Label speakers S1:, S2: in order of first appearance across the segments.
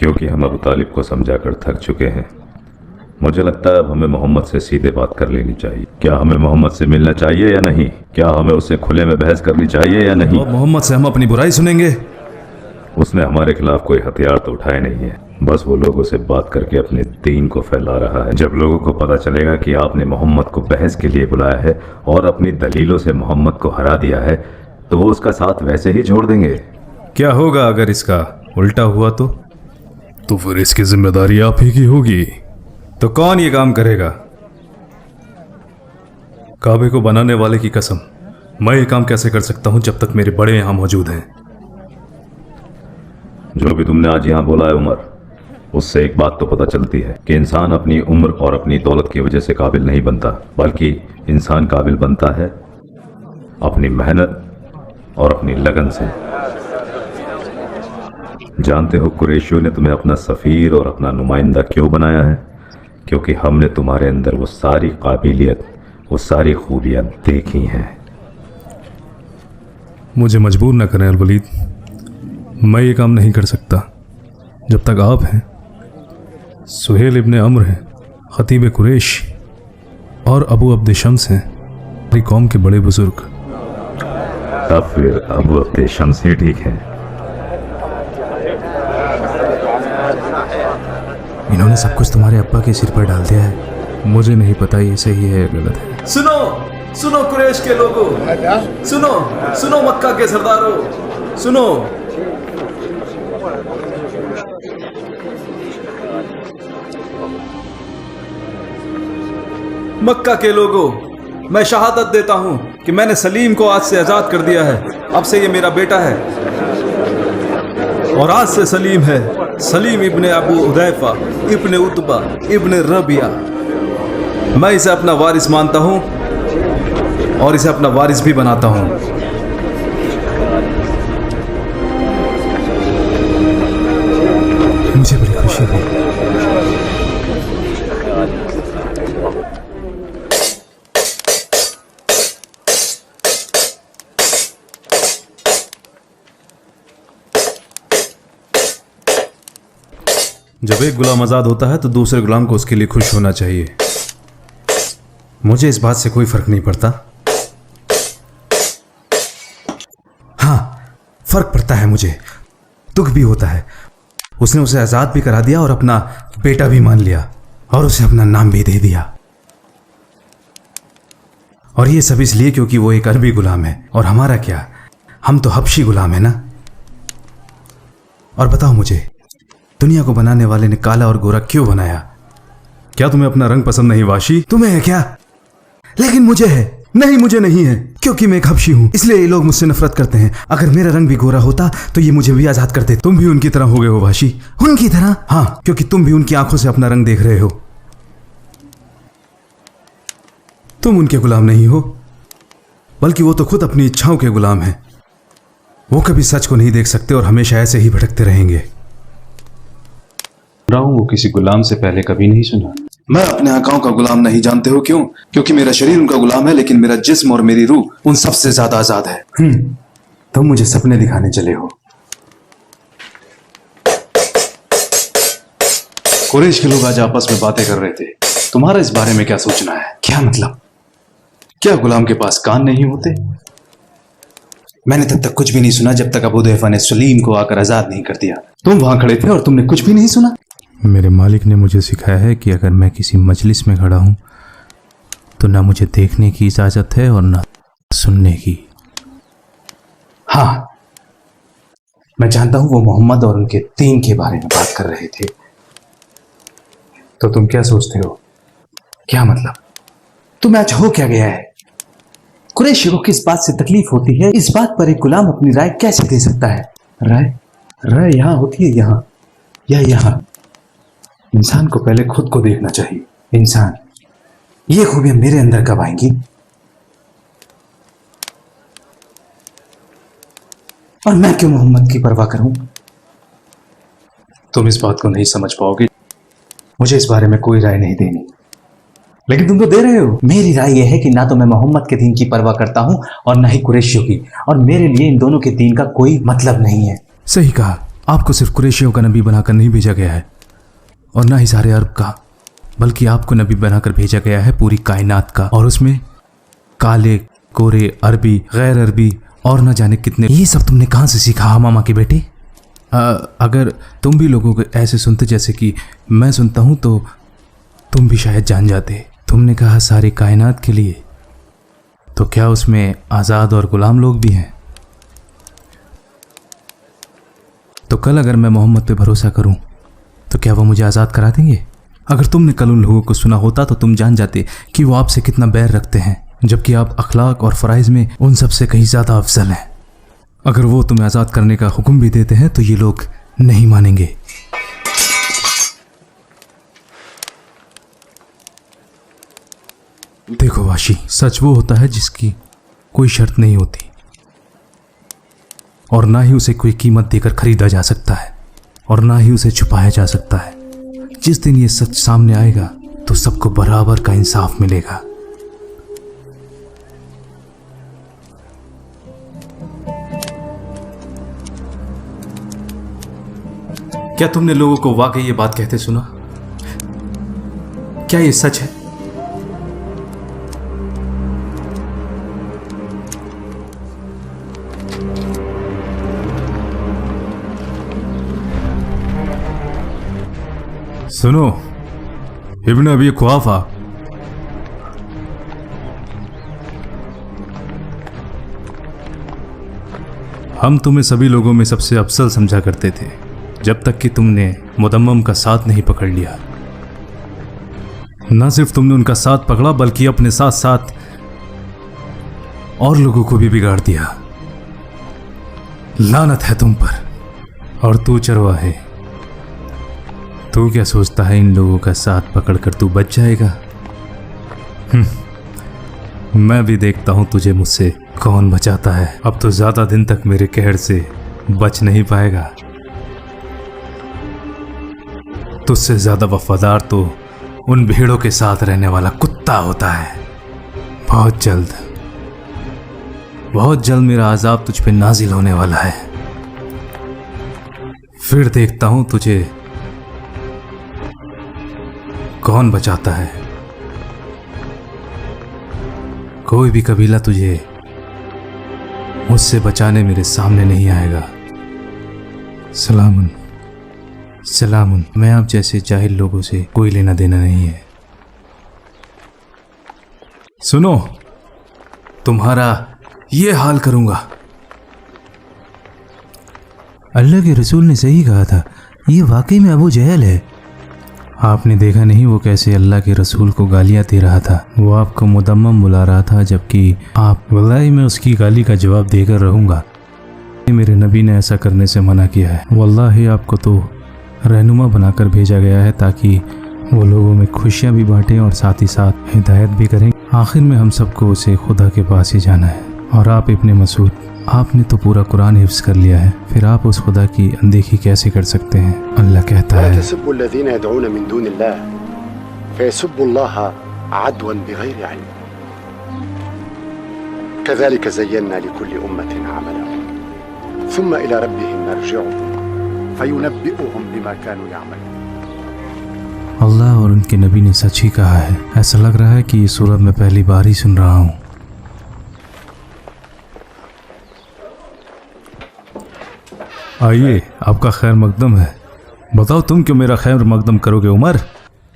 S1: क्योंकि हम अबू तालिब को समझा कर थक चुके हैं। मुझे लगता है अब हमें मोहम्मद से सीधे बात कर लेनी चाहिए। क्या हमें मोहम्मद से मिलना चाहिए या नहीं? क्या हमें उससे खुले में बहस करनी चाहिए या नहीं?
S2: मोहम्मद से हम अपनी बुराई सुनेंगे?
S1: उसने हमारे खिलाफ कोई हथियार तो उठाए नहीं है, बस वो लोगों से बात करके अपने दीन को फैला रहा है। जब लोगों को पता चलेगा कि आपने मोहम्मद को बहस के लिए बुलाया है और अपनी दलीलों से मोहम्मद को हरा दिया है, तो वो उसका साथ वैसे ही छोड़ देंगे।
S2: क्या होगा अगर इसका उल्टा हुआ तो फिर इसकी जिम्मेदारी आप ही की होगी। तो कौन ये काम करेगा? काबे को बनाने वाले की कसम, मैं ये काम कैसे कर सकता हूं जब तक मेरे बड़े यहां मौजूद हैं।
S1: जो भी तुमने आज यहाँ बोला है उमर, उससे एक बात तो पता चलती है कि इंसान अपनी उम्र और अपनी दौलत की वजह से काबिल नहीं बनता, बल्कि इंसान काबिल बनता है अपनी मेहनत और अपनी लगन से। जानते हो कुरैशियों ने तुम्हें अपना सफ़ीर और अपना नुमाइंदा क्यों बनाया है? क्योंकि हमने तुम्हारे अंदर वो सारी काबिलियत, वो सारी खूबियाँ देखी हैं।
S2: मुझे मजबूर न करें अल-वलीद, मैं ये काम नहीं कर सकता जब तक आप हैं, सुहेल इब्ने अम्र हैं, खतीब कुरैश और अबू अब्द शम्स हैं, हमारी कौम के बड़े बुजुर्ग।
S1: तब फिर अबू अब्द शम्स ही ठीक है।
S2: इन्होंने सब कुछ तुम्हारे अब्बा के सिर पर डाल दिया है। मुझे नहीं पता ये सही है या गलत है।
S3: सुनो सुनो कुरैश के लोगों, सुनो सुनो मक्का के सरदारों, सुनो। मक्का के लोगों, मैं शहादत देता हूं कि मैंने सलीम को आज से आजाद कर दिया है। अब से ये मेरा बेटा है और आज से सलीम है सलीम इब्ने अबू हुदैफा इब्ने उतबा इब्ने रबिया। मैं इसे अपना वारिस मानता हूं और इसे अपना वारिस भी बनाता हूं।
S2: मुझे बड़ी खुशी हुई। जब एक गुलाम आजाद होता है तो दूसरे गुलाम को उसके लिए खुश होना चाहिए। मुझे इस बात से कोई फर्क नहीं पड़ता। हाँ, फर्क पड़ता है मुझे, दुख भी होता है। उसने उसे आजाद भी करा दिया और अपना बेटा भी मान लिया और उसे अपना नाम भी दे दिया। और ये सब इसलिए क्योंकि वो एक अरबी गुलाम है और हमारा क्या, हम तो हबशी गुलाम है ना। और बताओ मुझे, दुनिया को बनाने वाले ने काला और गोरा क्यों बनाया? क्या तुम्हें अपना रंग पसंद नहीं वाशी? तुम्हें है क्या? लेकिन मुझे है। नहीं, मुझे नहीं है, क्योंकि मैं एक हबशी हूं, इसलिए ये लोग मुझसे नफरत करते हैं। अगर मेरा रंग भी गोरा होता तो ये मुझे भी आजाद करते। तुम भी उनकी तरह हो गए हो वाशी। उनकी तरह? हाँ, क्योंकि तुम भी उनकी आंखों से अपना रंग देख रहे हो। तुम उनके गुलाम नहीं हो, बल्कि वो तो खुद अपनी इच्छाओं के गुलाम हैं। वो कभी सच को नहीं देख सकते और हमेशा ऐसे ही भटकते रहेंगे।
S4: वो किसी गुलाम से पहले कभी नहीं सुना।
S5: मैं अपने आकाओं का गुलाम नहीं, जानते हो क्यों? क्योंकि मेरा शरीर उनका गुलाम है, लेकिन मेरा जिस्म और मेरी रूह उन सबसे ज्यादा आजाद है।
S2: तुम मुझे सपने दिखाने चले हो।
S4: कुरैश के लोग आज आपस में बातें कर रहे थे, तुम्हारा इस बारे में क्या सोचना है?
S2: क्या मतलब?
S4: क्या गुलाम के पास कान नहीं होते?
S2: मैंने तब तक कुछ भी नहीं सुना जब तक अबू हुदैफा ने सलीम को आकर आजाद नहीं कर दिया। तुम वहां खड़े थे और तुमने कुछ भी नहीं सुना? मेरे मालिक ने मुझे सिखाया है कि अगर मैं किसी मजलिस में खड़ा हूं तो ना मुझे देखने की इजाजत है और ना सुनने की। हाँ, मैं जानता हूं वो मोहम्मद और उनके दीन के बारे में बात कर रहे थे। तो तुम क्या सोचते हो? क्या मतलब? तुम्हें आज हो क्या गया है? कुरैशी को किस बात से तकलीफ होती है, इस बात पर एक गुलाम अपनी राय कैसे दे सकता है? राय यहां होती है, यहां या यहां। इंसान को पहले खुद को देखना चाहिए। इंसान, ये खूबियां मेरे अंदर कब आएंगी? और मैं क्यों मोहम्मद की परवाह करूं?
S4: तुम इस बात को नहीं समझ पाओगे।
S2: मुझे इस बारे में कोई राय नहीं देनी, लेकिन तुम तो दे रहे हो। मेरी राय यह है कि ना तो मैं मोहम्मद के दीन की परवाह करता हूं और ना ही कुरैशियों की, और मेरे लिए इन दोनों के दीन का कोई मतलब नहीं है। सही कहा, आपको सिर्फ कुरैशियों का नबी बनाकर नहीं भेजा गया है, और ना ही सारे अरब का, बल्कि आपको नबी बनाकर भेजा गया है पूरी कायनात का। और उसमें काले, गोरे, अरबी, गैर अरबी और ना जाने कितने। ये सब तुमने कहाँ से सीखा हा मामा के बेटे? अगर तुम भी लोगों को ऐसे सुनते जैसे कि मैं सुनता हूँ तो तुम भी शायद जान जाते। तुमने कहा सारी कायनात के लिए, तो क्या उसमें आज़ाद और गुलाम लोग भी हैं? तो कल अगर मैं मोहम्मद पे भरोसा करूं तो क्या वो मुझे आज़ाद करा देंगे? अगर तुमने कल उन लोगों को सुना होता तो तुम जान जाते कि वो आपसे कितना बैर रखते हैं, जबकि आप अखलाक और फ़राइज़ में उन सब से कहीं ज़्यादा अफजल हैं। अगर वो तुम्हें आज़ाद करने का हुक्म भी देते हैं तो ये लोग नहीं मानेंगे। देखो वाशी, सच वो होता है जिसकी कोई शर्त नहीं होती और ना ही उसे कोई कीमत देकर खरीदा जा सकता है और ना ही उसे छुपाया जा सकता है। जिस दिन ये सच सामने आएगा तो सबको बराबर का इंसाफ मिलेगा। क्या तुमने लोगों को वाकई ये बात कहते सुना? क्या ये सच है? सुनो इब्न अबी कुहाफा, हम तुम्हें सभी लोगों में सबसे अफजल समझा करते थे जब तक कि तुमने मुदम्मम का साथ नहीं पकड़ लिया। ना सिर्फ तुमने उनका साथ पकड़ा बल्कि अपने साथ साथ और लोगों को भी बिगाड़ दिया। लानत है तुम पर। और तू चरवाहे, तू क्या सोचता है इन लोगों का साथ पकड़कर तू बच जाएगा? मैं भी देखता हूं तुझे मुझसे कौन बचाता है। अब तो ज्यादा दिन तक मेरे कहर से बच नहीं पाएगा। तुझसे ज्यादा वफादार तो उन भेड़ों के साथ रहने वाला कुत्ता होता है। बहुत जल्द मेरा अजाब तुझ पे नाजिल होने वाला है। फिर देखता हूं तुझे कौन बचाता है। कोई भी कबीला तुझे मुझसे बचाने मेरे सामने नहीं आएगा। सलामुन सलामुन। मैं आप जैसे जाहिल लोगों से कोई लेना देना नहीं है। सुनो, तुम्हारा ये हाल करूंगा। अल्लाह के रसूल ने सही कहा था, ये वाकई में अबू जहल है। आपने देखा नहीं वो कैसे अल्लाह के रसूल को गालियां दे रहा था? वो आपको मुदम्मम बुला रहा था, जबकि आप, वल्लाही मैं उसकी गाली का जवाब देकर रहूंगा। मेरे नबी ने ऐसा करने से मना किया है। वल्लाही आपको तो रहनुमा बनाकर भेजा गया है ताकि वो लोगों में खुशियां भी बांटें और साथ ही साथ हिदायत भी करें। आखिर में हम सबको उसे खुदा के पास ही जाना है। और आप इब्ने मसूद, आपने तो पूरा कुरान हिफ्ज कर लिया है, फिर आप उस खुदा की अनदेखी कैसे कर सकते हैं? अल्लाह कहता है, अल्लाह और उनके नबी ने सच ही कहा है। ऐसा लग रहा है कि ये सूरत मैं पहली बार ही सुन रहा हूँ। आइए, आपका खैर मकदम है। बताओ तुम क्यों मेरा खैर मकदम करोगे उमर?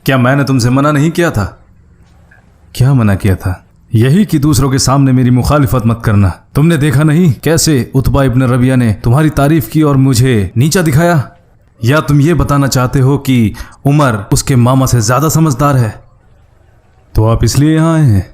S2: क्या मैंने तुमसे मना नहीं किया था? क्या मना किया था? यही कि दूसरों के सामने मेरी मुखालिफत मत करना। तुमने देखा नहीं कैसे उतबा इब्न रबिया ने तुम्हारी तारीफ की और मुझे नीचा दिखाया? या तुम ये बताना चाहते हो कि उमर उसके मामा से ज्यादा समझदार है? तो आप इसलिए यहां आए हैं।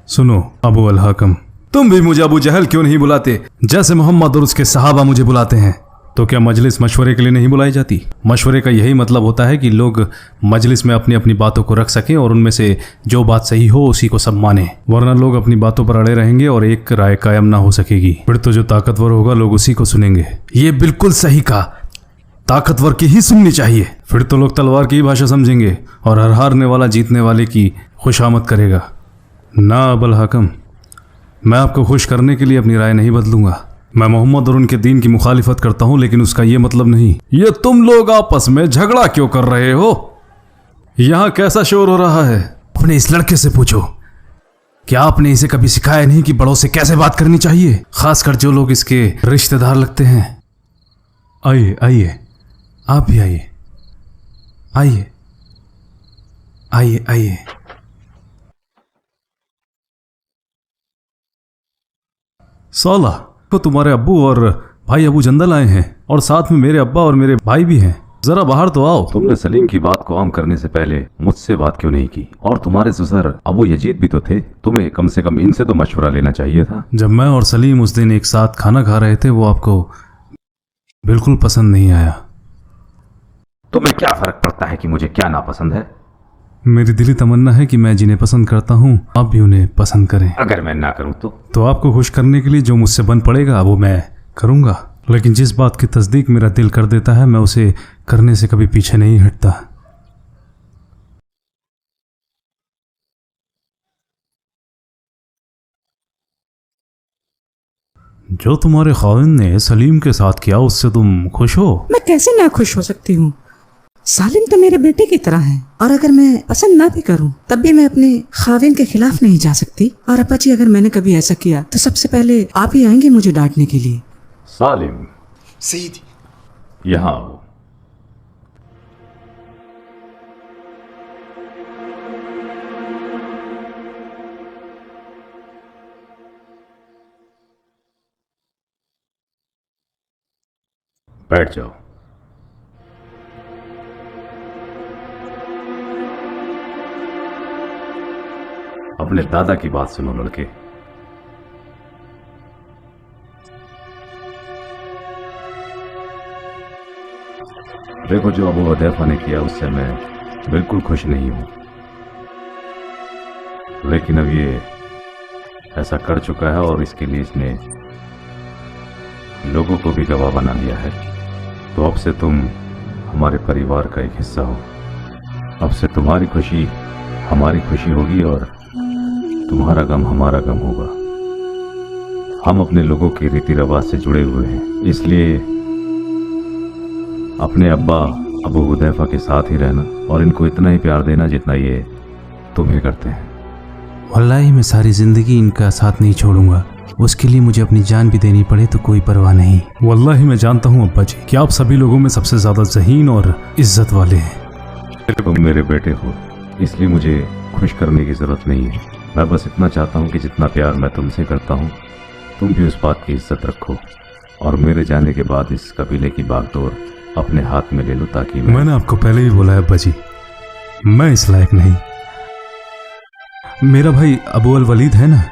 S2: सुनो अबू अल हाकम, तुम भी मुझे अबू जहल क्यों नहीं बुलाते जैसे मोहम्मद और उसके सहाबा मुझे बुलाते हैं? तो क्या मजलिस मशवरे के लिए नहीं बुलाई जाती? मशवरे का यही मतलब होता है कि लोग मजलिस में अपनी अपनी बातों को रख सकें और उनमें से जो बात सही हो उसी को सब माने, वरना लोग अपनी बातों पर अड़े रहेंगे और एक राय कायम ना हो सकेगी। फिर तो जो ताकतवर होगा लोग उसी को सुनेंगे। ये बिल्कुल सही कहा, ताकतवर की ही सुननी चाहिए। फिर तो लोग तलवार की ही भाषा समझेंगे और हर हारने वाला जीतने वाले की खुशामद करेगा। ना अबुल हाकम, मैं आपको खुश करने के लिए अपनी राय नहीं बदलूंगा।
S3: मैं मोहम्मद और उनके दीन की मुखालिफत करता हूं, लेकिन उसका यह मतलब नहीं। ये तुम लोग आपस में झगड़ा क्यों कर रहे हो? यहां कैसा शोर हो रहा है? अपने इस लड़के से पूछो। क्या आपने इसे कभी सिखाया नहीं कि बड़ों से कैसे बात करनी चाहिए, खासकर जो लोग इसके रिश्तेदार लगते हैं? आइए आइए, आप भी आइए, आइए आइए आइए। साला तो तुम्हारे अब्बू और भाई अबू जंदल आए हैं, और साथ में मेरे अब्बा और मेरे भाई भी हैं। जरा बाहर तो आओ।
S1: तुमने सलीम की बात को आम करने से पहले मुझसे बात क्यों नहीं की? और तुम्हारे ससुर अबू यजीद भी तो थे, तुम्हें कम से कम इनसे तो मशवरा लेना चाहिए था।
S3: जब मैं और सलीम उस दिन एक साथ खाना खा रहे थे, वो आपको बिल्कुल पसंद नहीं आया।
S1: तुम्हें क्या फर्क पड़ता है कि मुझे क्या नापसंद है?
S3: मेरी दिली तमन्ना है कि मैं जिन्हें पसंद करता हूँ आप भी उन्हें पसंद करें।
S1: अगर मैं ना करूं तो
S3: आपको खुश करने के लिए जो मुझसे बन पड़ेगा वो मैं करूँगा, लेकिन जिस बात की तस्दीक मेरा दिल कर देता है मैं उसे करने से कभी पीछे नहीं हटता। जो तुम्हारे खाविंद ने सलीम के साथ किया उससे तुम खुश हो?
S6: मैं कैसे ना खुश हो सकती हूँ? सालिम तो मेरे बेटे की तरह है, और अगर मैं पसंद ना भी करूं तब भी मैं अपने खाविन के खिलाफ नहीं जा सकती। और अब्बा जी, अगर मैंने कभी ऐसा किया तो सबसे पहले आप ही आएंगे मुझे डांटने के लिए।
S1: सालिम,
S5: सईदी,
S1: यहाँ आओ। बैठ जाओ। अपने दादा की बात सुनो लड़के। देखो, जो अबू हुदैफा ने किया उससे मैं बिल्कुल खुश नहीं हूं, लेकिन अब ये ऐसा कर चुका है और इसके लिए इसने लोगों को भी गवाह बना लिया है। तो अब से तुम हमारे परिवार का एक हिस्सा हो। अब से तुम्हारी खुशी हमारी खुशी होगी और तुम्हारा गम हमारा गम होगा। हम अपने लोगों के रीति रिवाज से जुड़े हुए हैं, इसलिए अपने अब्बा अबू हुदैफा के साथ ही रहना और इनको इतना ही प्यार देना जितना ये तुम्हें करते हैं।
S3: वल्लाही मैं सारी जिंदगी इनका साथ नहीं छोड़ूंगा, उसके लिए मुझे अपनी जान भी देनी पड़े तो कोई परवाह नहीं। वल्लाही मैं जानता हूँ अब्बा जी कि आप सभी लोगों में सबसे ज्यादा ज़हीन और इज्जत वाले हैं।
S1: तुम मेरे बेटे हो, इसलिए मुझे खुश करने की जरूरत नहीं है। मैं बस इतना चाहता हूँ कि जितना प्यार मैं तुमसे करता हूँ तुम भी उस बात की इज्जत रखो और मेरे जाने के बाद इस कबीले की बागडोर अपने हाथ में ले लो, ताकि
S3: मैंने आपको पहले ही बोला है अब्बा जी, मैं इस लायक नहीं। मेरा भाई अबू अल वलीद है ना,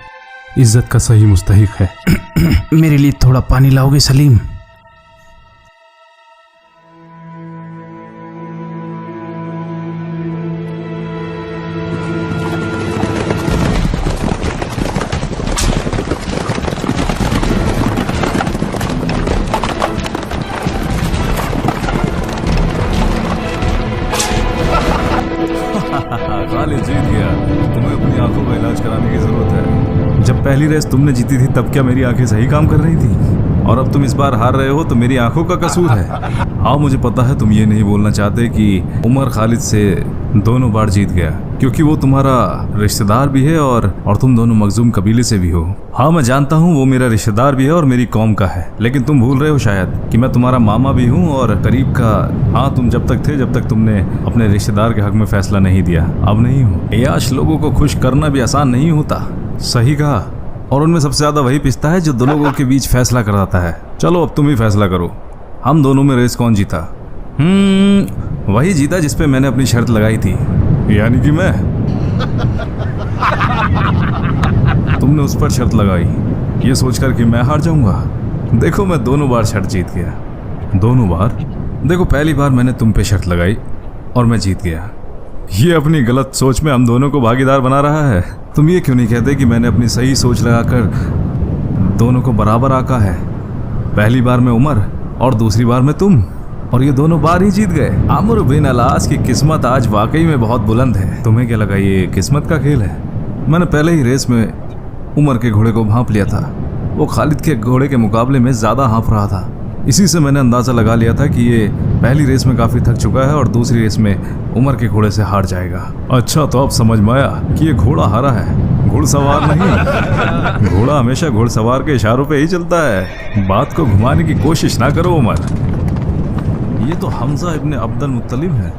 S3: इज्जत का सही मुस्तहिक है। मेरे लिए थोड़ा पानी लाओगे सलीम? खालिद जीत गया। तुम्हें अपनी आंखों का इलाज कराने की जरूरत है। जब पहली रेस तुमने जीती थी तब क्या मेरी आंखें सही काम कर रही थी? और अब तुम इस बार हार रहे हो तो मेरी आंखों का कसूर है। हाँ, मुझे पता है तुम ये नहीं बोलना चाहते कि उमर खालिद से दोनों बार जीत गया, क्योंकि वो तुम्हारा रिश्तेदार भी है और तुम दोनों मखजूम कबीले से भी हो। हाँ, मैं जानता हूँ वो मेरा रिश्तेदार भी है और मेरी कौम का है, लेकिन तुम भूल रहे हो शायद कि मैं तुम्हारा मामा भी हूँ और करीब का। हाँ, तुम जब तक थे जब तक तुमने अपने रिश्तेदार के हक में फैसला नहीं दिया, अब नहीं हो। याश, लोगों को खुश करना भी आसान नहीं होता। सही कहा, और उनमें सबसे ज्यादा वही पिसता है जो दो लोगों के बीच फैसला कराता है। चलो अब तुम ही फैसला करो, हम दोनों में रेस कौन जीता? वही जीता जिस पे मैंने अपनी शर्त लगाई थी, यानी कि मैं। तुमने उस पर शर्त लगाई ये सोचकर कि मैं हार जाऊंगा। देखो, मैं दोनों बार शर्त जीत गया। दोनों बार? देखो, पहली बार मैंने तुम पे शर्त लगाई और मैं जीत गया। ये अपनी गलत सोच में हम दोनों को भागीदार बना रहा है। तुम ये क्यों नहीं कहते कि मैंने अपनी सही सोच लगाकर दोनों को बराबर आका है? पहली बार में उमर और दूसरी बार में तुम, और ये दोनों बार ही जीत गए। अमर बिन अलास की किस्मत आज वाकई में बहुत बुलंद है। तुम्हें क्या लगा ये किस्मत का खेल है? मैंने पहले ही रेस में उमर के घोड़े को भांप लिया था वो खालिद के घोड़े के मुकाबले में ज़्यादा हाँफ रहा था। इसी से मैंने अंदाज़ा लगा लिया था कि ये पहली रेस में काफ़ी थक चुका है और दूसरी रेस में उमर के घोड़े से हार जाएगा। अच्छा, तो अब समझ में आया कि ये घोड़ा हारा है, घुड़सवार नहीं। घोड़ा हमेशा घुड़सवार के इशारों पे ही चलता है। बात को घुमाने की कोशिश ना करो उमर। ये तो हमजा इब्ने अब्दुल मुत्तलिब है।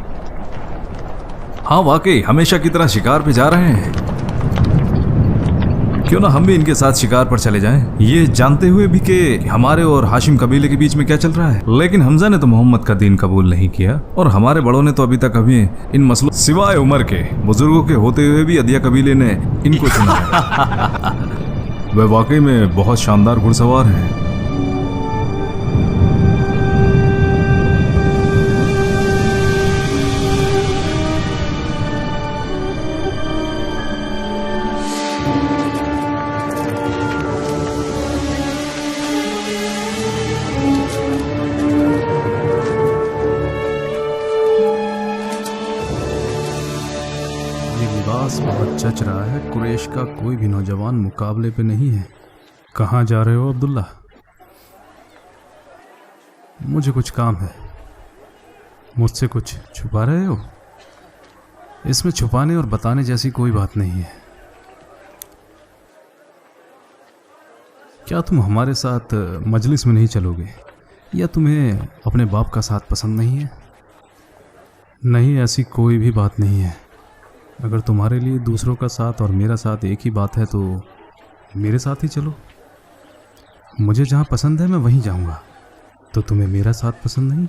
S3: हाँ वाकई हमेशा की तरह शिकार पे जा रहे हैं। क्यों ना हम भी इनके साथ शिकार पर चले जाएं, ये जानते हुए भी कि हमारे और हाशिम कबीले के बीच में क्या चल रहा है। लेकिन हमजा ने तो मोहम्मद का दीन कबूल नहीं किया और हमारे बड़ों ने तो अभी तक इन मसलों सिवाय उमर के बुजुर्गों के होते हुए भी अदिया कबीले ने इनको चुना है। वह वाकई में बहुत शानदार घुड़सवार है। बहुत जच रहा है। कुरैश का कोई भी नौजवान मुकाबले पे नहीं है। कहाँ जा रहे हो अब्दुल्ला? मुझे कुछ काम है। मुझसे कुछ छुपा रहे हो? इसमें छुपाने और बताने जैसी कोई बात नहीं है। क्या तुम हमारे साथ मजलिस में नहीं चलोगे या तुम्हें अपने बाप का साथ पसंद नहीं है? नहीं, ऐसी कोई भी बात नहीं है। अगर तुम्हारे लिए दूसरों का साथ और मेरा साथ एक ही बात है तो मेरे साथ ही चलो। मुझे जहाँ पसंद है मैं वहीं जाऊँगा। तो तुम्हें मेरा साथ पसंद नहीं?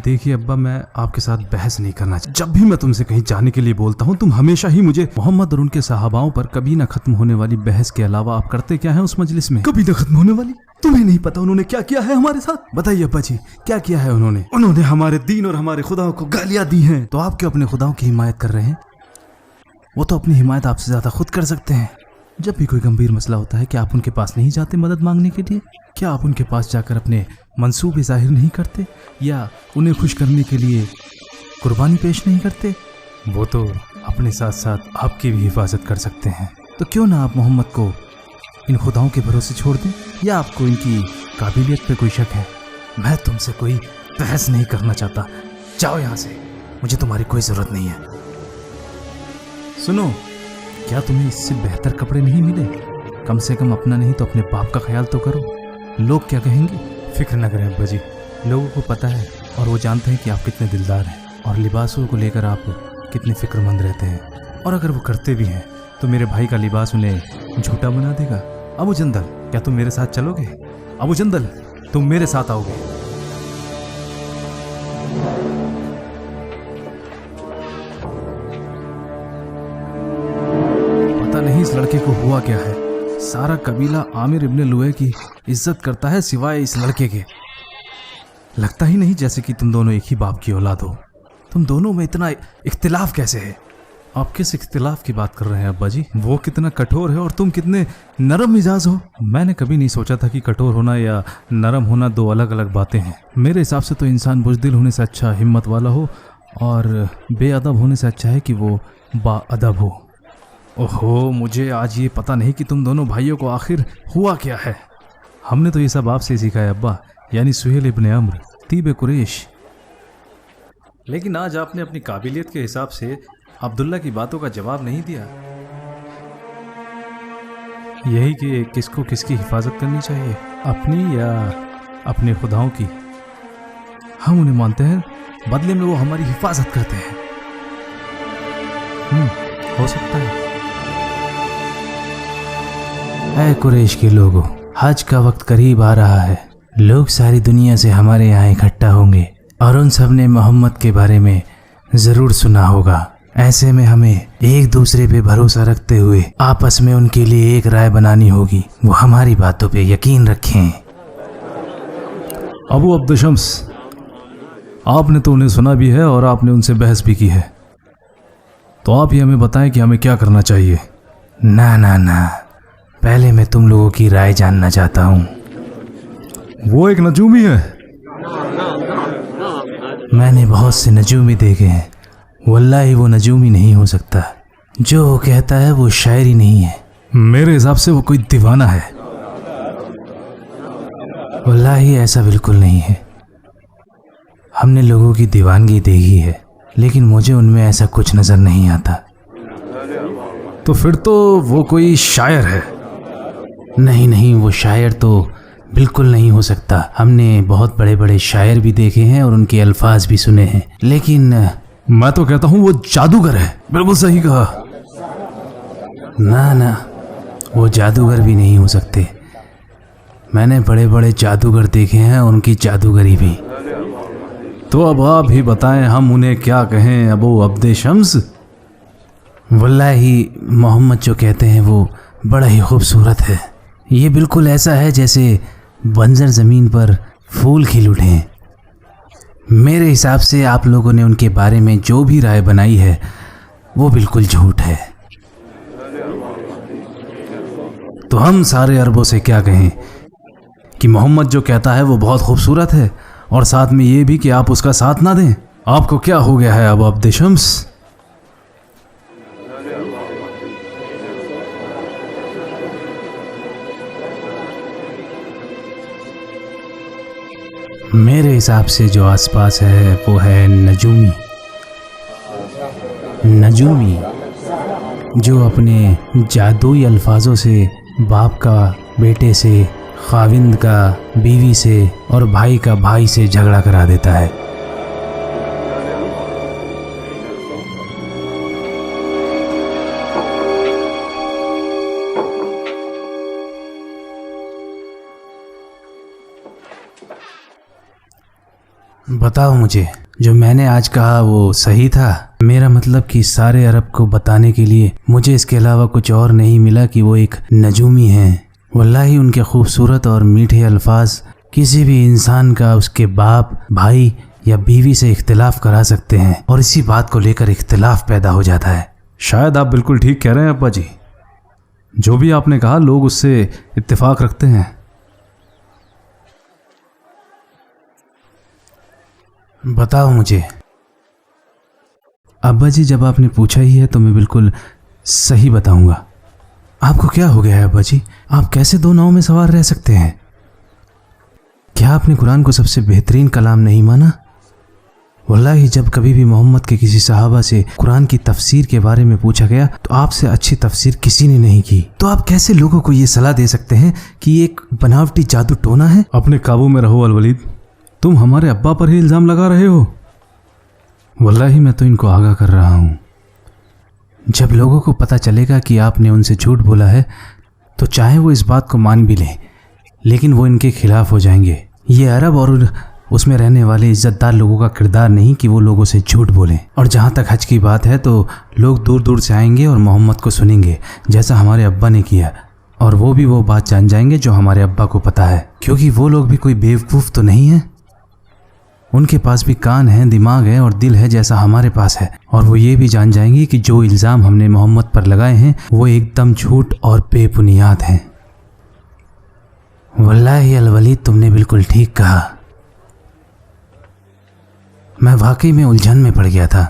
S3: देखिए अब्बा, मैं आपके साथ बहस नहीं करना चाहता। जब भी मैं तुमसे कहीं जाने के लिए बोलता हूँ तुम हमेशा ही मुझे मोहम्मद और उनके सहाबाओं पर कभी ना खत्म होने वाली बहस के अलावा आप करते क्या है उस मजलिस में? कभी ना खत्म होने वाली? तुम्हें नहीं पता उन्होंने क्या किया है हमारे साथ? बताइए अब्बा जी, क्या किया है उन्होंने? उन्होंने हमारे दीन और हमारे खुदाओं को गालियाँ दी हैं। तो आप क्यों अपने खुदाओं की हिमायत कर रहे हैं? वो तो अपनी हिमायत आपसे ज़्यादा खुद कर सकते हैं। जब भी कोई गंभीर मसला होता है क्या आप उनके पास नहीं जाते मदद मांगने के लिए? क्या आप उनके पास जाकर अपने मंसूबे जाहिर नहीं करते या उन्हें खुश करने के लिए कुर्बानी पेश नहीं करते? वो तो अपने साथ साथ आपकी भी हिफाजत कर सकते हैं। तो क्यों ना आप मोहम्मद को इन खुदाओं के भरोसे छोड़ दें? या आपको इनकी काबिलियत पे कोई शक है? मैं तुमसे कोई बहस नहीं करना चाहता। जाओ यहाँ से, मुझे तुम्हारी कोई ज़रूरत नहीं है। सुनो, क्या तुम्हें इससे बेहतर कपड़े नहीं मिले? कम से कम अपना नहीं तो अपने बाप का ख्याल तो करो। लोग क्या कहेंगे? फिक्र न करें अब्बा जी, लोगों को पता है और वो जानते हैं कि आप कितने दिलदार हैं और लिबासों को लेकर आप कितने फिक्रमंद रहते हैं। और अगर वो करते भी हैं तो मेरे भाई का लिबास उन्हें झूठा बना देगा। अबू जंदल, क्या तुम मेरे साथ चलोगे? अबू जंदल, तुम मेरे साथ आओगे? पता नहीं इस लड़के को हुआ क्या है। सारा कबीला आमिर इब्ने लुए की इज्जत करता है सिवाय इस लड़के के। लगता ही नहीं जैसे कि तुम दोनों एक ही बाप की औलाद हो। तुम दोनों में इतना इख्तिलाफ कैसे है? आप किस इख्तिलाफ की बात कर रहे हैं अब्बा जी? वो कितना कठोर है और तुम कितने नरम मिजाज हो। मैंने कभी नहीं सोचा था कि कठोर होना या नरम होना दो अलग अलग बातें हैं। मेरे हिसाब से तो इंसान बुज़दिल होने से अच्छा हिम्मत वाला हो और बेअदब होने से अच्छा है कि वो बाअदब हो। ओहो, मुझे आज ये पता नहीं कि तुम दोनों भाइयों को आखिर हुआ क्या है। हमने तो ये सब आपसे सीखा है अब्बा, यानी सुहेल इब्ने अम्र तीब कुरैश। लेकिन आज आपने अपनी काबिलियत के हिसाब से अब्दुल्ला की बातों का जवाब नहीं दिया। यही कि किसको किसकी हिफाजत करनी चाहिए, अपनी या अपने खुदाओं की। हम उन्हें मानते हैं, बदले में वो हमारी हिफाजत करते हैं। हो सकता है। ऐ कुरैश के लोगों, हज का वक्त करीब आ रहा है। लोग सारी दुनिया से हमारे यहाँ इकट्ठा होंगे और उन सब ने मोहम्मद के बारे में ज़रूर सुना होगा। ऐसे में हमें एक दूसरे पे भरोसा रखते हुए आपस में उनके लिए एक राय बनानी होगी। वो हमारी बातों पे यकीन रखें। अबू अब्दुशम्स, आपने तो उन्हें सुना भी है और आपने उनसे बहस भी की है, तो आप ही हमें बताएं कि हमें क्या करना चाहिए। ना ना ना, पहले मैं तुम लोगों की राय जानना चाहता हूँ। वो एक नजूमी है। मैंने बहुत से नजूमी देखे हैं, वल्लाही वो नजूमी नहीं हो सकता। जो वो कहता है वो शायरी नहीं है। मेरे हिसाब से वो कोई दीवाना है।
S2: वल्लाही ऐसा बिल्कुल नहीं है। हमने लोगों की दीवानगी देखी है, लेकिन मुझे उनमें ऐसा कुछ नज़र नहीं आता।
S3: तो फिर तो वो कोई शायर है।
S2: नहीं, वो शायर तो बिल्कुल नहीं हो सकता। हमने बहुत बड़े बड़े शायर भी देखे हैं और उनके अल्फाज भी सुने हैं, लेकिन
S3: मैं तो कहता हूँ वो जादूगर है। बिल्कुल सही कहा।
S2: ना, वो जादूगर भी नहीं हो सकते। मैंने बड़े बड़े जादूगर देखे हैं और उनकी जादूगरी भी।
S3: तो अब आप ही बताएं, हम उन्हें क्या कहें अबू अब्दे शम्स?
S2: वल्लाही मोहम्मद जो कहते हैं वो बड़ा ही खूबसूरत है। ये बिल्कुल ऐसा है जैसे बंजर ज़मीन पर फूल खिल उठे। मेरे हिसाब से आप लोगों ने उनके बारे में जो भी राय बनाई है वो बिल्कुल झूठ है।
S3: तो हम सारे अरबों से क्या कहें कि मोहम्मद जो कहता है वो बहुत खूबसूरत है, और साथ में ये भी कि आप उसका साथ ना दें। आपको क्या हो गया है अबू अब्दे शम्स?
S2: मेरे हिसाब से जो आसपास है वो है नजूमी, जो अपने जादुई अल्फाजों से बाप का बेटे से, खाविंद का बीवी से और भाई का भाई से झगड़ा करा देता है। बताओ मुझे, जो मैंने आज कहा वो सही था? मेरा मतलब कि सारे अरब को बताने के लिए मुझे इसके अलावा कुछ और नहीं मिला कि वो एक नजूमी हैं। वल्लाही उनके खूबसूरत और मीठे अल्फाज किसी भी इंसान का उसके बाप, भाई या बीवी से इख्तिलाफ करा सकते हैं, और इसी बात को लेकर इख्तिलाफ पैदा हो जाता है।
S3: शायद आप बिल्कुल ठीक कह रहे हैं अब्बा जी। जो भी आपने कहा लोग उससे इत्तेफाक रखते हैं।
S2: बताओ मुझे। अब्बा जी, जब आपने पूछा ही है तो मैं बिल्कुल सही बताऊंगा। आपको क्या हो गया है अब्बा जी? आप कैसे दो नावों में सवार रह सकते हैं? क्या आपने कुरान को सबसे बेहतरीन कलाम नहीं माना? वल्लाही जब कभी भी मोहम्मद के किसी सहाबा से कुरान की तफसीर के बारे में पूछा गया तो आपसे अच्छी तफसीर किसी ने नहीं की। तो आप कैसे लोगों को ये सलाह दे सकते हैं कि ये एक बनावटी जादू टोना है?
S3: अपने काबू में रहो अलवलीद, तुम हमारे अब्बा पर ही इल्ज़ाम लगा रहे हो।
S2: वल्लाही मैं तो इनको आगाह कर रहा हूँ। जब लोगों को पता चलेगा कि आपने उनसे झूठ बोला है तो चाहे वो इस बात को मान भी लें, लेकिन वो इनके खिलाफ हो जाएंगे। ये अरब और उसमें रहने वाले इज्जतदार लोगों का किरदार नहीं कि वो लोगों से झूठ बोलें। और जहाँ तक हज की बात है तो लोग दूर दूर से आएंगे और मोहम्मद को सुनेंगे, जैसा हमारे अब्बा ने किया, और वो भी वो बात जान जाएंगे जो हमारे अब्बा को पता है, क्योंकि वो लोग भी कोई बेवकूफ़ तो नहीं है। उनके पास भी कान है, दिमाग है और दिल है जैसा हमारे पास है, और वो ये भी जान जाएंगे कि जो इल्ज़ाम हमने मोहम्मद पर लगाए हैं वो एकदम झूठ और बेबुनियाद हैं। वल्लाही अलवलीद, तुमने बिल्कुल ठीक कहा। मैं वाकई में उलझन में पड़ गया था।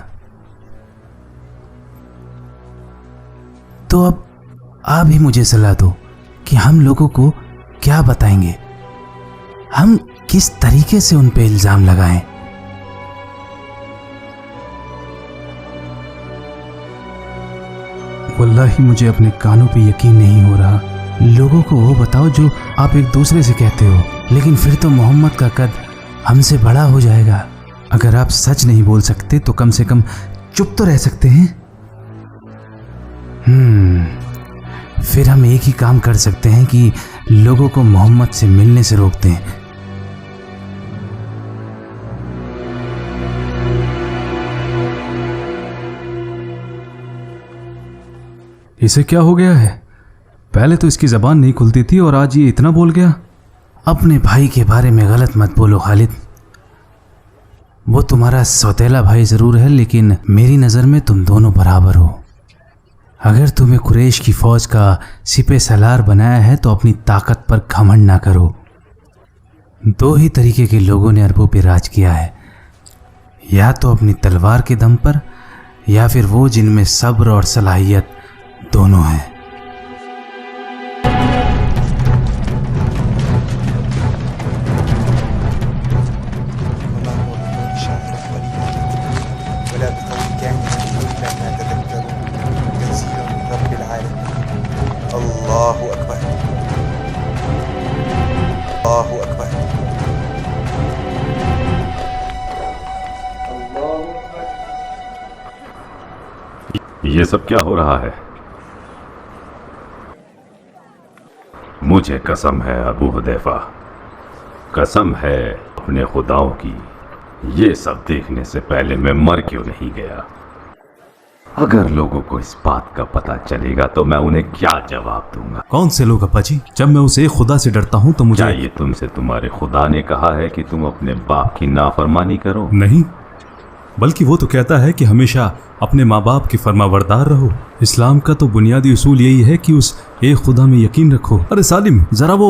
S2: तो अब आप ही मुझे सलाह दो कि हम लोगों को क्या बताएंगे, हम किस तरीके से उन पे इल्जाम लगाएं। वल्लाही मुझे अपने कानों पे यकीन नहीं हो रहा। लोगों को वो बताओ जो आप एक दूसरे से कहते हो, लेकिन फिर तो मोहम्मद का कद हमसे बड़ा हो जाएगा। अगर आप सच नहीं बोल सकते तो कम से कम चुप तो रह सकते हैं। फिर हम एक ही काम कर सकते हैं कि लोगों को मोहम्मद से मिलने से रोक दें।
S3: इसे क्या हो गया है? पहले तो इसकी जबान नहीं खुलती थी और आज ये इतना बोल गया।
S2: अपने भाई के बारे में गलत मत बोलो खालिद। वो तुम्हारा सौतेला भाई जरूर है, लेकिन मेरी नज़र में तुम दोनों बराबर हो। अगर तुम्हें कुरैश की फौज का सिपह सलार बनाया है तो अपनी ताकत पर घमंड ना करो। दो ही तरीके के लोगों ने अरबों पे राज किया है, या तो अपनी तलवार के दम पर, या फिर वो जिनमें सब्र और सलाहियत दोनों हैं।
S1: ये सब क्या हो रहा है? मुझे कसम है अबू हुदैफा, कसम है अपने खुदाओं की, ये सब देखने से पहले मैं मर क्यों नहीं गया। अगर लोगों को इस बात का पता चलेगा तो मैं उन्हें क्या जवाब दूंगा?
S3: कौन से लोग अब्बा जी? जब मैं उस एक खुदा से डरता हूँ तो मुझे
S1: चाहिए तुमसे तुम्हारे खुदा ने कहा है कि तुम अपने बाप की नाफरमानी करो?
S3: नहीं, बल्कि वो तो कहता है कि हमेशा अपने माँ बाप की फरमाबरदार रहो। इस्लाम का तो बुनियादी उसूल यही है कि उस एक खुदा में यकीन रखो। अरे सालिम, जरा वो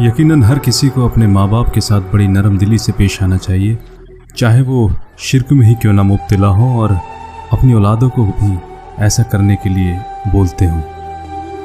S3: यकीनन हर किसी को अपने माँ बाप के साथ बड़ी नरम दिली से पेश आना चाहिए, चाहे वो शिर्क में ही क्यों ना मुब्तला हो और अपनी औलादों को भी ऐसा करने के लिए बोलते हों।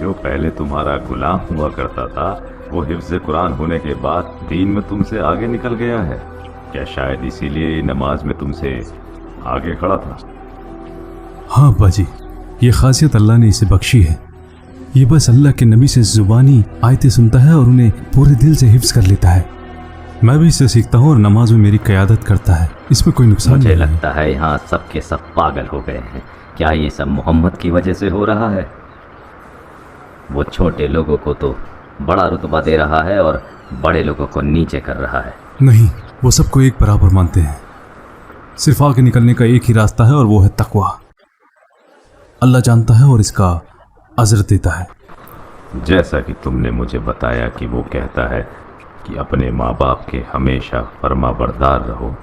S1: जो पहले तुम्हारा गुलाम हुआ करता था वो हिफ्ज़ कुरान होने के बाद दीन में तुमसे आगे निकल गया है क्या? शायद इसीलिए नमाज में तुमसे आगे खड़ा था।
S3: हाँ अब्बा जी, ये खासियत अल्लाह ने इसे बख्शी है। ये बस अल्लाह के नबी से जुबानी आयतें सुनता है और उन्हें पूरे दिल से हिफ्ज़ कर लेता है। मैं भी इससे सीखता हूँ और नमाज में मेरी क़यादत करता है। इसमें कोई नुकसान
S7: मुझे
S3: नहीं है।
S7: लगता है यहाँ सब के सब पागल हो गए हैं। क्या ये सब मोहम्मद की वजह से हो रहा है? वो छोटे लोगों को तो बड़ा रुतबा दे रहा है और बड़े लोगों को नीचे कर रहा है।
S3: नहीं, वो सबको एक बराबर मानते हैं। सिर्फ आगे निकलने का एक ही रास्ता है और वो है तकवा। अल्लाह जानता है और इसका अजर देता है।
S1: जैसा कि तुमने मुझे बताया कि वो कहता है कि अपने माँ बाप के हमेशा फर्माबरदार रहो,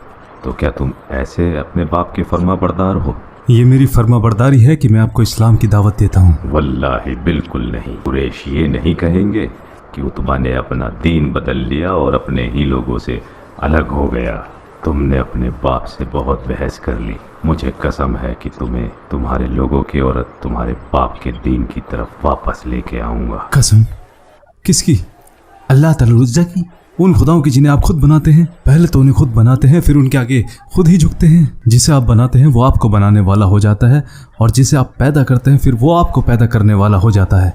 S1: तो क्या तुम ऐसे अपने बाप के फर्माबरदार हो?
S3: ये मेरी फर्माबरदारी है कि मैं आपको इस्लाम की दावत देता हूँ।
S1: वल्लाही बिल्कुल नहीं। कुरैश ये नहीं कहेंगे कि उतबा ने अपना दीन बदल लिया और अपने ही लोगों से अलग हो गया। तुमने अपने बाप से बहुत बहस कर ली। मुझे कसम है कि तुम्हें तुम्हारे लोगों की और तुम्हारे बाप के दीन की तरफ वापस लेके आऊँगा।
S3: कसम? किसकी? अल्लाह ताला उज़्ज़ा की? उन खुदाओं की जिन्हें आप खुद बनाते हैं। पहले तो उन्हें खुद बनाते हैं, फिर उनके आगे खुद ही झुकते हैं। जिसे आप बनाते हैं वो आपको बनाने वाला हो जाता है और जिसे आप पैदा करते हैं फिर वो आपको पैदा करने वाला हो जाता है।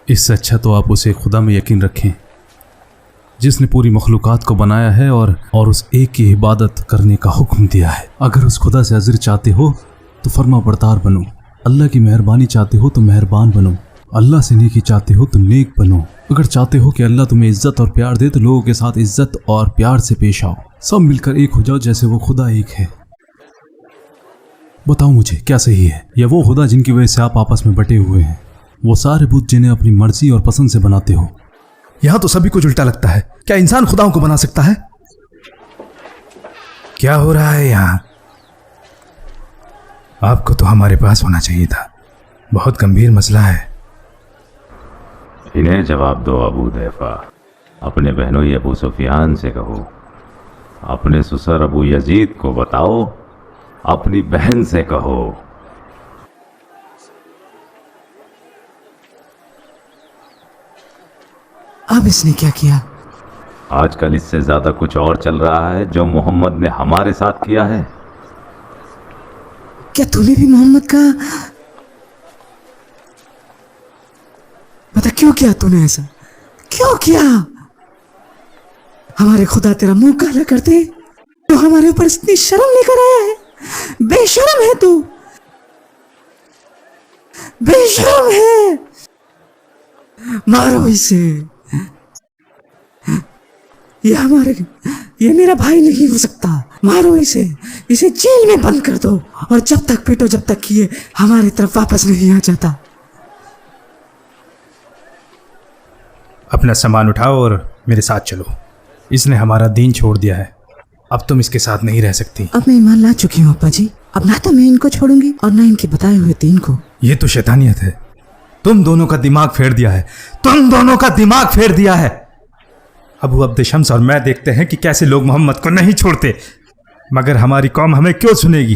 S3: इससे अच्छा तो आप उसे खुदा में यकीन रखें जिसने पूरी मखलूक़ात को बनाया है और उस एक की इबादत करने का हुक्म दिया है। अगर उस खुदा से अज़र चाहते हो तो फर्मा बरदार बनो। अल्लाह की मेहरबानी चाहते हो तो मेहरबान बनो। अल्लाह से नेकी चाहते हो तो नेक बनो। अगर चाहते हो कि अल्लाह तुम्हें इज्जत और प्यार दे तो लोगों के साथ इज्जत और प्यार से पेश आओ। सब मिलकर एक हो जाओ जैसे वो खुदा एक है। बताओ मुझे क्या सही है? या वो खुदा जिनकी वजह से आप आपस में बटे हुए हैं? वो सारे बुत जिन्हें अपनी मर्जी और पसंद से बनाते हो?
S2: यहां तो सभी कुछ उल्टा लगता है। क्या इंसान खुदाओं को बना सकता है? क्या हो रहा है यहाँ? आपको तो हमारे पास होना चाहिए था। बहुत गंभीर मसला है।
S1: इन्हें जवाब दो अबू हुदैफा। अपने बहनोई अबू सुफियान से कहो, अपने ससुर अबू यजीद को बताओ, अपनी बहन से कहो।
S6: अब इसने क्या किया?
S1: आजकल इससे ज्यादा कुछ और चल रहा है जो मोहम्मद ने हमारे साथ किया है।
S6: क्या तूने भी मोहम्मद का बता? क्यों किया तूने ऐसा? क्यों किया? हमारे खुदा तेरा मुंह काला करते तो हमारे ऊपर इतनी शर्म लेकर आया है। बेशर्म है तू, बेशर्म है। मारो इसे। ये मेरा भाई नहीं हो सकता। मारो इसे, इसे जेल में बंद कर दो और जब तक पीटो जब तक कि ये हमारी तरफ वापस नहीं आ जाता।
S2: अपना सामान उठाओ और मेरे साथ चलो। इसने हमारा दीन छोड़ दिया है। अब तुम इसके साथ नहीं रह सकती।
S6: अब मैं ईमान ला चुकी हूँ अप्पा जी। अब ना तो मैं इनको छोड़ूंगी और ना इनके बताए हुए दीन को।
S2: ये तो शैतानियत है। तुम दोनों का दिमाग फेर दिया है। तुम दोनों का दिमाग फेर दिया है। अबू अब्द शम्स और मैं देखते हैं कि कैसे लोग मोहम्मद को नहीं छोड़ते, मगर हमारी कौम हमें क्यों सुनेगी?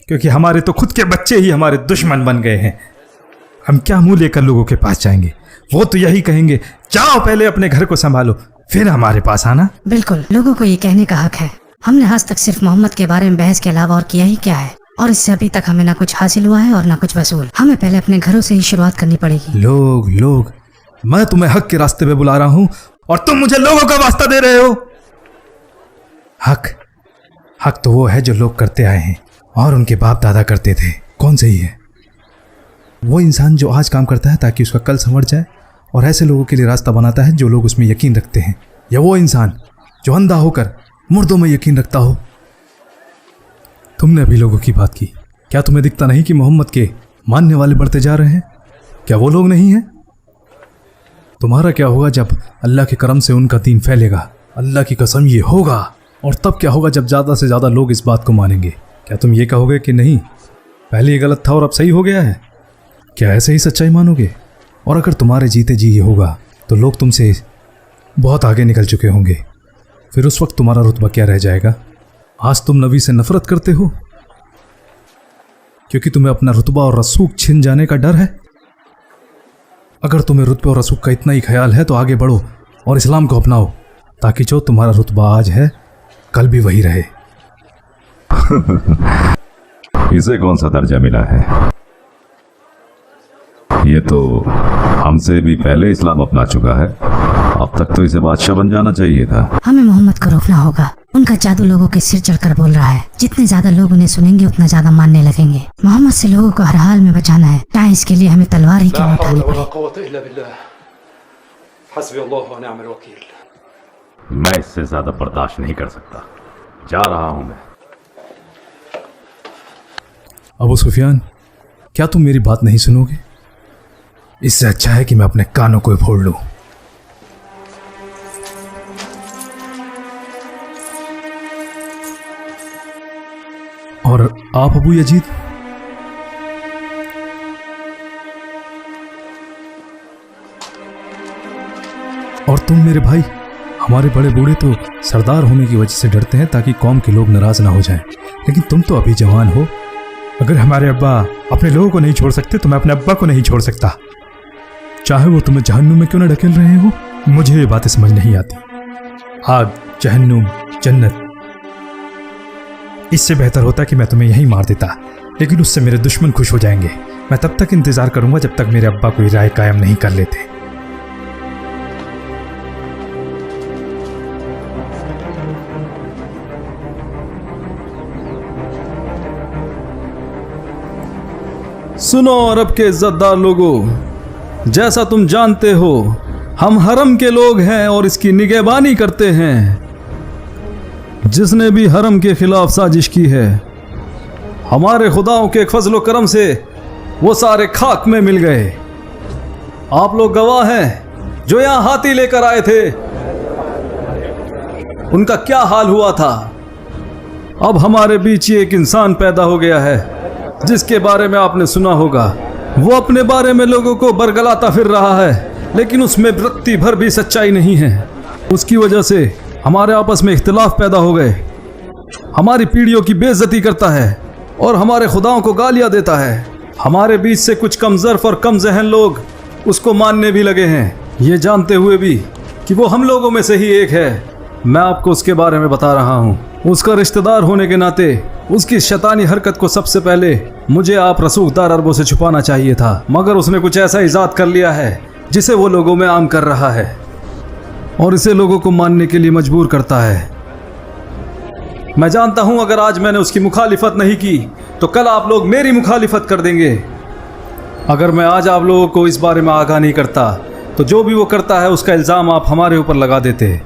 S3: क्योंकि हमारे तो खुद के बच्चे ही हमारे दुश्मन बन गए हैं। हम क्या मुंह लेकर लोगों के पास जाएंगे? वो तो यही कहेंगे, जाओ पहले अपने घर को संभालो, फिर हमारे पास आना।
S8: बिल्कुल, लोगों को ये कहने का हक है। हमने आज तक सिर्फ मोहम्मद के बारे में बहस के अलावा और किया ही क्या है, और इससे अभी तक हमें ना कुछ हासिल हुआ है और ना कुछ वसूल। हमें पहले अपने घरों से ही शुरुआत करनी पड़ेगी।
S3: लोग, मैं तुम्हें हक के रास्ते पे बुला रहा हूँ और तुम मुझे लोगों का वास्ता दे रहे हो। हक तो वो है जो लोग करते आए हैं और उनके बाप दादा करते थे। कौन सही है? वो इंसान जो आज काम करता है ताकि उसका कल संवर जाए और ऐसे लोगों के लिए रास्ता बनाता है जो लोग उसमें यकीन रखते हैं, या वो इंसान जो अंधा होकर मुर्दों में यकीन रखता हो? तुमने अभी लोगों की बात की, क्या तुम्हें दिखता नहीं कि मोहम्मद के मानने वाले बढ़ते जा रहे हैं? क्या वो लोग नहीं हैं? तुम्हारा क्या होगा जब अल्लाह के करम से उनका दीन फैलेगा? अल्लाह की कसम ये होगा। और तब क्या होगा जब ज़्यादा से ज़्यादा लोग इस बात को मानेंगे? क्या तुम ये कहोगे कि नहीं, पहले ये गलत था और अब सही हो गया है? क्या ऐसे ही सच्चाई मानोगे? और अगर तुम्हारे जीते जी ये होगा तो लोग तुमसे बहुत आगे निकल चुके होंगे, फिर उस वक्त तुम्हारा रुतबा क्या रह जाएगा? आज तुम नबी से नफरत करते हो क्योंकि तुम्हें अपना रुतबा और रसूख छिन जाने का डर है। अगर तुम्हें रुतबे और रसूख का इतना ही ख्याल है तो आगे बढ़ो और इस्लाम को अपनाओ, ताकि जो तुम्हारा रुतबा आज है कल भी वही रहे।
S1: इसे कौन सा दर्जा मिला है? ये तो हमसे भी पहले इस्लाम अपना चुका है। अब तक तो इसे बादशाह बन जाना चाहिए था।
S8: हमें मोहम्मद को रोकना होगा। उनका जादू लोगों के सिर चढ़कर बोल रहा है। जितने ज्यादा लोग उन्हें सुनेंगे उतना ज्यादा मानने लगेंगे। मोहम्मद से लोगों को हर हाल में बचाना है, चाहे इसके लिए हमें तलवार ही क्यों उठानी पड़े।
S1: मैं इससे ज्यादा बर्दाश्त नहीं कर सकता। जा रहा हूं मैं।
S3: अबू सुफियान, क्या तुम मेरी बात नहीं सुनोगे? इससे अच्छा है कि मैं अपने कानों को फोड़ लूं। और आप अबू यजीद, और तुम मेरे भाई, हमारे बड़े बूढ़े तो सरदार होने की वजह से डरते हैं ताकि कौम के लोग नाराज ना हो जाएं, लेकिन तुम तो अभी जवान हो। अगर हमारे अब्बा अपने लोगों को नहीं छोड़ सकते तो मैं अपने अब्बा को नहीं छोड़ सकता, चाहे वो तुम्हें जहन्नुम में क्यों ना ढकेल रहे हो। मुझे ये बातें समझ नहीं आती। आग, जहन्नुम, जन्नत, इससे बेहतर होता कि मैं तुम्हें यहीं मार देता, लेकिन उससे मेरे दुश्मन खुश हो जाएंगे। मैं तब तक इंतजार करूंगा जब तक मेरे अब्बा कोई राय कायम नहीं कर लेते। सुनो अरब के इज्जतदार लोगों, जैसा तुम जानते हो हम हरम के लोग हैं और इसकी निगहबानी करते हैं। जिसने भी हरम के खिलाफ साजिश की है, हमारे खुदाओं के फजलो करम से वो सारे खाक में मिल गए। आप लोग गवाह हैं जो यहाँ हाथी लेकर आए थे, उनका क्या हाल हुआ था। अब हमारे बीच एक इंसान पैदा हो गया है जिसके बारे में आपने सुना होगा। वो अपने बारे में लोगों को बरगलाता फिर रहा है, लेकिन उसमें रत्ती भर भी सच्चाई नहीं है। उसकी वजह से हमारे आपस में इख्तिलाफ पैदा हो गए। हमारी पीढ़ियों की बेइज्जती करता है और हमारे खुदाओं को गालियां देता है। हमारे बीच से कुछ कमजोर और कम जहन लोग उसको मानने भी लगे हैं, ये जानते हुए भी कि वो हम लोगों में से ही एक है। मैं आपको उसके बारे में बता रहा हूँ। उसका रिश्तेदार होने के नाते उसकी शैतानी हरकत को सबसे पहले मुझे आप रसूखदार अरबों से छुपाना चाहिए था, मगर उसने कुछ ऐसा इजाद कर लिया है जिसे वो लोगों में आम कर रहा है और इसे लोगों को मानने के लिए मजबूर करता है। मैं जानता हूं अगर आज मैंने उसकी मुखालिफत नहीं की तो कल आप लोग मेरी मुखालिफत कर देंगे। अगर मैं आज आप लोगों को इस बारे में आगाह नहीं करता तो जो भी वो करता है उसका इल्ज़ाम आप हमारे ऊपर लगा देते।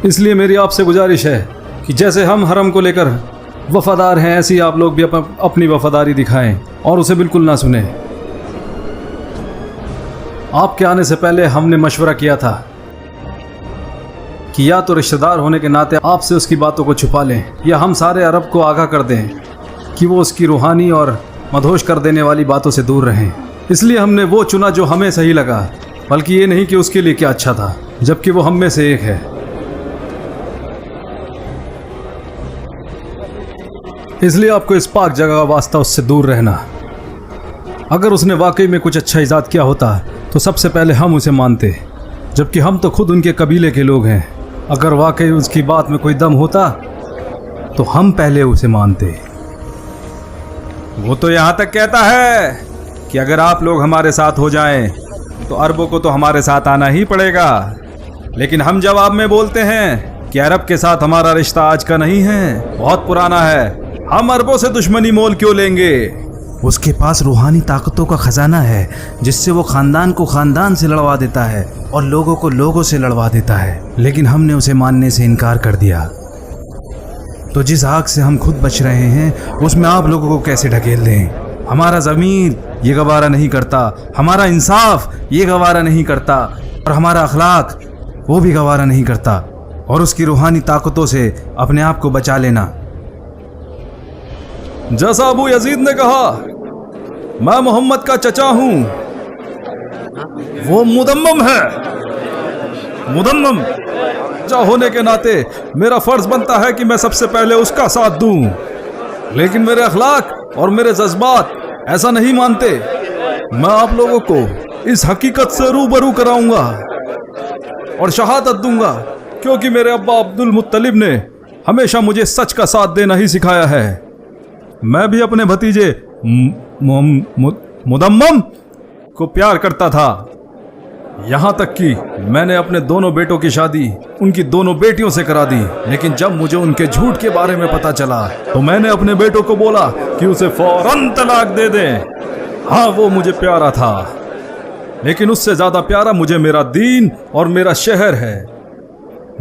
S3: इसलिए मेरी आपसे गुजारिश है कि जैसे हम हरम को लेकर वफादार हैं, ऐसी आप लोग भी अपनी वफादारी दिखाएं और उसे बिल्कुल ना सुने। आपके आने से पहले हमने मशवरा किया था कि या तो रिश्तेदार होने के नाते आपसे उसकी बातों को छुपा लें, या हम सारे अरब को आगाह कर दें कि वो उसकी रूहानी और मदहोश कर देने वाली बातों से दूर रहें। इसलिए हमने वो चुना जो हमें सही लगा, बल्कि ये नहीं कि उसके लिए क्या अच्छा था, जबकि वो हम में से एक है। इसलिए आपको इस पाक जगह का वास्ता उससे दूर रहना। अगर उसने वाकई में कुछ अच्छा इजाद किया होता तो सबसे पहले हम उसे मानते, जबकि हम तो खुद उनके कबीले के लोग हैं। अगर वाकई उसकी बात में कोई दम होता तो हम पहले उसे मानते। वो तो यहाँ तक कहता है कि अगर आप लोग हमारे साथ हो जाएं तो अरबों को तो हमारे साथ आना ही पड़ेगा, लेकिन हम जवाब में बोलते हैं कि अरब के साथ हमारा रिश्ता आज का नहीं है, बहुत पुराना है। हम अरबों से दुश्मनी मोल क्यों लेंगे?
S2: उसके पास रूहानी ताकतों का खजाना है जिससे वो खानदान को खानदान से लड़वा देता है और लोगों को लोगों से लड़वा देता है, लेकिन हमने उसे मानने से इनकार कर दिया। तो जिस आग से हम खुद बच रहे हैं उसमें आप लोगों को कैसे ढकेल दें? हमारा ज़मीर ये गवारा नहीं करता, हमारा इंसाफ ये गवारा नहीं करता, और हमारा अखलाक वो भी गवारा नहीं करता। और उसकी रूहानी ताकतों से अपने आप को बचा लेना।
S3: जैसा अबू यजीद ने कहा, मैं मोहम्मद का चचा हूं, वो मुदम्मम है। मुदम्मम चचा होने के नाते मेरा फर्ज बनता है कि मैं सबसे पहले उसका साथ दूं, लेकिन मेरे अखलाक और मेरे जज्बात ऐसा नहीं मानते। मैं आप लोगों को इस हकीकत से रूबरू कराऊंगा और शहादत दूंगा, क्योंकि मेरे अब्बा अब्दुल मुत्तलिब ने हमेशा मुझे सच का साथ देना ही सिखाया है। मैं भी अपने भतीजे मुदम्मम को प्यार करता था, यहाँ तक कि मैंने अपने दोनों बेटों की शादी उनकी दोनों बेटियों से करा दी। लेकिन जब मुझे उनके झूठ के बारे में पता चला तो मैंने अपने बेटों को बोला कि उसे फौरन तलाक दे दें। हाँ, वो मुझे प्यारा था, लेकिन उससे ज्यादा प्यारा मुझे मेरा दीन और मेरा शहर है।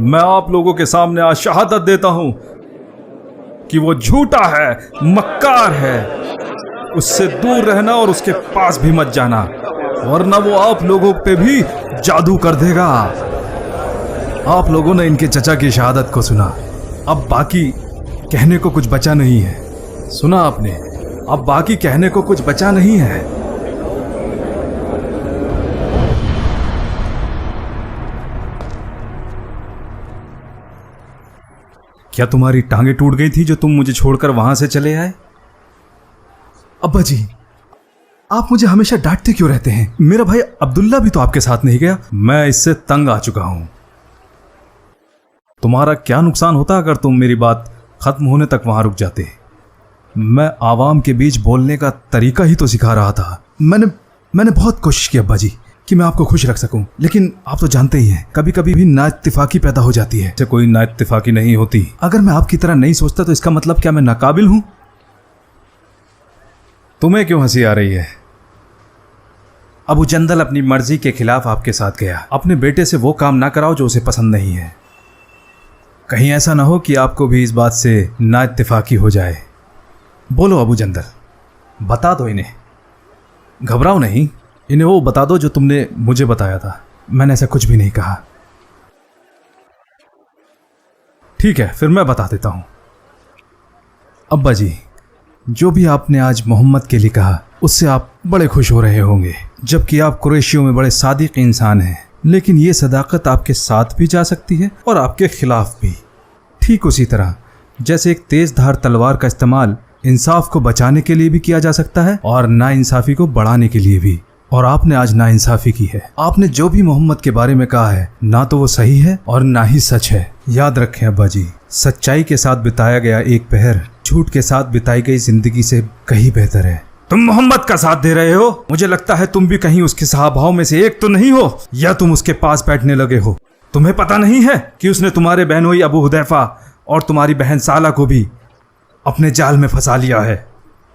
S3: मैं आप लोगों के सामने आज शहादत देता हूं कि वो झूठा है, मक्कार है। उससे दूर रहना और उसके पास भी मत जाना, वरना वो आप लोगों पे भी जादू कर देगा। आप लोगों ने इनके चचा की शहादत को सुना, अब बाकी कहने को कुछ बचा नहीं है। सुना आपने, अब बाकी कहने को कुछ बचा नहीं है। क्या तुम्हारी टांगे टूट गई थी जो तुम मुझे छोड़कर वहां से चले आए? अब्बा जी, आप मुझे हमेशा डांटते क्यों रहते हैं? मेरा भाई अब्दुल्ला भी तो आपके साथ नहीं गया। मैं इससे तंग आ चुका हूं। तुम्हारा क्या नुकसान होता अगर तुम मेरी बात खत्म होने तक वहां रुक जाते? मैं आवाम के बीच बोलने का तरीका ही तो सिखा रहा था। मैंने बहुत कोशिश की अब्बा जी कि मैं आपको खुश रख सकूं, लेकिन आप तो जानते ही हैं कभी कभी भी नाइत्तेफाकी पैदा हो जाती है। कोई नाइत्तेफाकी नहीं होती। अगर मैं आपकी तरह नहीं सोचता तो इसका मतलब क्या मैं नाकाबिल हूं? तुम्हें क्यों हंसी आ रही है? अबू जंदल अपनी मर्जी के खिलाफ आपके साथ गया। अपने बेटे से वो काम ना कराओ जो उसे पसंद नहीं है। कहीं ऐसा ना हो कि आपको भी इस बात से नाइत्तेफाकी हो जाए। बोलो अबू जंदल, बता दो इन्हें, घबराओ नहीं। इन्हें वो बता दो जो तुमने मुझे बताया था। मैंने ऐसा कुछ भी नहीं कहा। ठीक है, फिर मैं बता देता हूं। अब्बा जी, जो भी आपने आज मोहम्मद के लिए कहा उससे आप बड़े खुश हो रहे होंगे, जबकि आप कुरैशियों में बड़े सादिक इंसान हैं। लेकिन ये सदाकत आपके साथ भी जा सकती है और आपके खिलाफ भी। ठीक उसी तरह जैसे एक तेज धार तलवार का इस्तेमाल इंसाफ को बचाने के लिए भी किया जा सकता है और नाइंसाफी को बढ़ाने के लिए भी। और आपने आज नाइंसाफी की है। आपने जो भी मोहम्मद के बारे में कहा है ना तो वो सही है और ना ही सच है। याद रखें अब्बा जी, सच्चाई के साथ बिताया गया एक पहर झूठ के साथ बिताई गई जिंदगी से कहीं बेहतर है। तुम मोहम्मद का साथ दे रहे हो। मुझे लगता है तुम भी कहीं उसके सहाबाओं में से एक तो नहीं हो, या तुम उसके पास बैठने लगे हो। तुम्हें पता नहीं है कि उसने तुम्हारे बहनोई अबू हुदैफा और तुम्हारी बहन साला को भी अपने जाल में फंसा लिया है।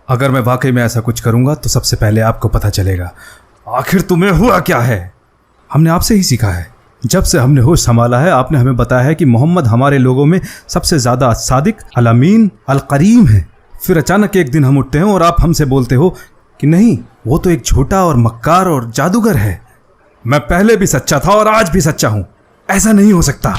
S3: अगर मैं वाकई में ऐसा कुछ करूंगा तो सबसे पहले आपको पता चलेगा आखिर तुम्हें हुआ क्या है। हमने आपसे ही सीखा है। जब से हमने होश संभाला है आपने हमें बताया है कि मोहम्मद हमारे लोगों में सबसे ज्यादा सादिक, अल-अमीन, अल-करीम है। फिर अचानक एक दिन हम उठते हैं और आप हमसे बोलते हो कि नहीं, वो तो एक झूठा और मक्कार और जादूगर है। मैं पहले भी सच्चा था और आज भी सच्चा हूं। ऐसा नहीं हो सकता।